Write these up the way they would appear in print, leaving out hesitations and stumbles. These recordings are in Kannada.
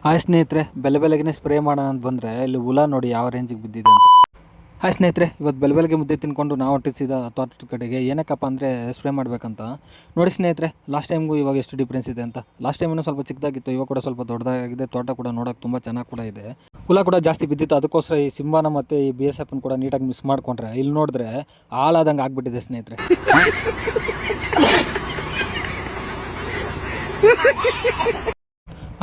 ಹಾಯ್ ಸ್ನೇಹಿತರೆ, ಬೆಳಗ್ಗೆನೇ ಸ್ಪ್ರೇ ಮಾಡೋಣ ಅಂತ ಬಂದರೆ ಇಲ್ಲಿ ಹುಳ ನೋಡಿ ಯಾವ ರೇಂಜಿಗೆ ಬಿದ್ದಿದೆ ಅಂತ. ಹಾಯ್ ಸ್ನೇಹಿತರೆ, ಇವತ್ತು ಬೆಳಗ್ಗೆ ಮುದ್ದೆ ತಿನ್ಕೊಂಡು ನಾವು ಹೊಟ್ಟಿಸಿದ ತೋಟದ ಕಡೆಗೆ ಏನಕ್ಕಪ್ಪ ಅಂದರೆ ಸ್ಪ್ರೇ ಮಾಡಬೇಕಂತ. ನೋಡಿ ಸ್ನೇಹಿತರೆ, ಲಾಸ್ಟ್ ಟೈಮ್ಗೂ ಇವಾಗ ಎಷ್ಟು ಡಿಫ್ರೆನ್ಸ್ ಇದೆ ಅಂತ. ಲಾಸ್ಟ್ ಟೈಮ್ ಸ್ವಲ್ಪ ಚಿಕ್ಕದಾಗಿತ್ತು, ಇವಾಗ ಕೂಡ ಸ್ವಲ್ಪ ದೊಡ್ಡದಾಗಿದೆ. ತೋಟ ಕೂಡ ನೋಡೋಕೆ ತುಂಬ ಚೆನ್ನಾಗಿ ಕೂಡ ಇದೆ. ಹುಳ ಕೂಡ ಜಾಸ್ತಿ ಬಿದ್ದಿತ್ತು. ಅದಕ್ಕೋಸ್ಕರ ಈ ಸಿಂಬಾನ ಮತ್ತು ಈ BSF ಕೂಡ ನೀಟಾಗಿ ಮಿಕ್ಸ್ ಮಾಡ್ಕೊಂಡ್ರೆ ಇಲ್ಲಿ ನೋಡಿದ್ರೆ ಹಾಳಾದಂಗೆ ಆಗ್ಬಿಟ್ಟಿದೆ ಸ್ನೇಹಿತರೆ.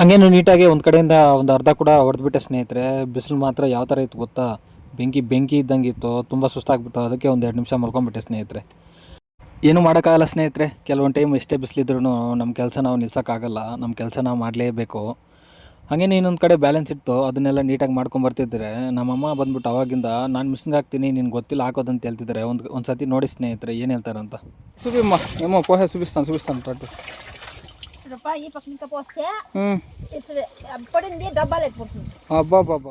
ಹಂಗೇನು ನೀಟಾಗಿ ಒಂದು ಕಡೆಯಿಂದ ಒಂದು ಅರ್ಧ ಕೂಡ ಹೊಡೆದ್ಬಿಟ್ಟೆ ಸ್ನೇಹಿತರೆ. ಬಿಸಿಲು ಮಾತ್ರ ಯಾವ ಥರ ಇತ್ತು ಗೊತ್ತಾ, ಬೆಂಕಿ ಇದ್ದಂಗೆ ಇತ್ತು. ತುಂಬ ಸುಸ್ತಾಗ್ಬಿಟ್ಟು ಅದಕ್ಕೆ ಒಂದು 2 ನಿಮಿಷ ಮಲ್ಕೊಂಡ್ಬಿಟ್ಟೆ ಸ್ನೇಹಿತರೆ. ಏನೂ ಮಾಡೋಕ್ಕಾಗಲ್ಲ ಸ್ನೇಹಿತರೆ, ಕೆಲವೊಂದು ಟೈಮ್ ಎಷ್ಟೇ ಬಿಸಿಲಿದ್ರೂ ನಮ್ಮ ಕೆಲಸ ನಾವು ನಿಲ್ಸೋಕ್ಕಾಗಲ್ಲ. ನಮ್ಮ ಕೆಲಸ ನಾವು ಮಾಡಲೇಬೇಕು. ಹಾಗೇನೆ ಇನ್ನೊಂದು ಕಡೆ ಬ್ಯಾಲೆನ್ಸ್ ಇತ್ತು, ಅದನ್ನೆಲ್ಲ ನೀಟಾಗಿ ಮಾಡ್ಕೊಂಬರ್ತಿದ್ರೆ ನಮ್ಮಮ್ಮ ಬಂದ್ಬಿಟ್ಟು ಅವಾಗಿಂದ ನಾನು ಮಿಸ್ಸಿಂಗ್ ಆಗ್ತೀನಿ, ನಿನ್ಗೆ ಗೊತ್ತಿಲ್ಲ ಹಾಕೋದಂತ ಹೇಳ್ತಿದ್ದಾರೆ. ಒಂದು ಸತಿ ನೋಡಿ ಸ್ನೇಹಿತರೆ ಏನು ಹೇಳ್ತಾರಂತ. ಸುಬಿಮ್ಮ pohe ಸುಬಿಸ್ತಾನೆ ಟೊಟ್ಟು. Rupai pakai minta poste. Itu porden dia double ekportu. ಅಬ್ಬಬ್ಬಬ್ಬ,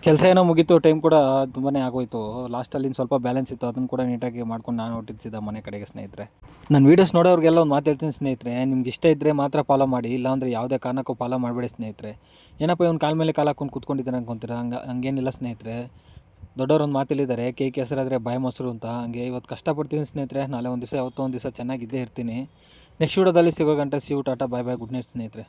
ಕೆಲಸ ಏನೋ ಮುಗೀತು, ಟೈಮ್ ಕೂಡ ತುಂಬಾ ಆಗೋಯ್ತು. ಲಾಸ್ಟಲ್ಲಿ ಸ್ವಲ್ಪ ಬ್ಯಾಲೆನ್ಸ್ ಇತ್ತು, ಅದನ್ನು ಕೂಡ ನೀಟಾಗಿ ಮಾಡ್ಕೊಂಡು ನಾನು ಹೊಟ್ಟಿಸಿದ ಮನೆ ಕಡೆಗೆ ಸ್ನೇಹಿತರೆ. ನನ್ನ ವೀಡಿಯೋಸ್ ನೋಡೋರಿಗೆಲ್ಲ ಒಂದು ಮಾತು ಹೇಳ್ತೀನಿ ಸ್ನೇಹಿತರೆ, ನಿಮ್ಗೆ ಇಷ್ಟ ಇದ್ದರೆ ಮಾತ್ರ ಫಾಲೋ ಮಾಡಿ, ಇಲ್ಲಾಂದರೆ ಯಾವುದೇ ಕಾರಣಕ್ಕೂ ಫಾಲೋ ಮಾಡಬೇಡಿ ಸ್ನೇಹಿತರೆ. ಏನಪ್ಪ ಇವ್ನು ಕಾಲ ಮೇಲೆ ಕಾಲು ಹಾಕೊಂಡು ಕೂತ್ಕೊಂಡಿದ್ದಾನೆ ಅನ್ಕೊಂತೀರ, ಹಂಗೇನಿಲ್ಲ ಸ್ನೇಹಿತರೆ. ದೊಡ್ಡವ್ರು ಒಂದು ಮಾತಿಲ್ಲಿದ್ದಾರೆ, ಕೇಕ್ ಹೆಸರಾದರೆ ಬಾಯಿ ಮೊಸರು ಅಂತ. ಹಂಗೆ ಇವತ್ತು ಕಷ್ಟಪಡ್ತೀನಿ ಸ್ನೇಹಿತರೆ, ನಾಳೆ ಒಂದು ದಿವಸ ಯಾವತ್ತೋ ಒಂದು ದಿವಸ ಚೆನ್ನಾಗಿದ್ದೇ ಇರ್ತೀನಿ. ನೆಕ್ಸ್ಟ್ ವಿಡಿಯೋದಲ್ಲಿ ಸಿಗೋ ಗಂಟೆ ಸಿವು ಟಾಟಾ ಬಾಯ್ ಗುಡ್ ನೈಟ್ ಸ್ನೇಹಿತರೆ.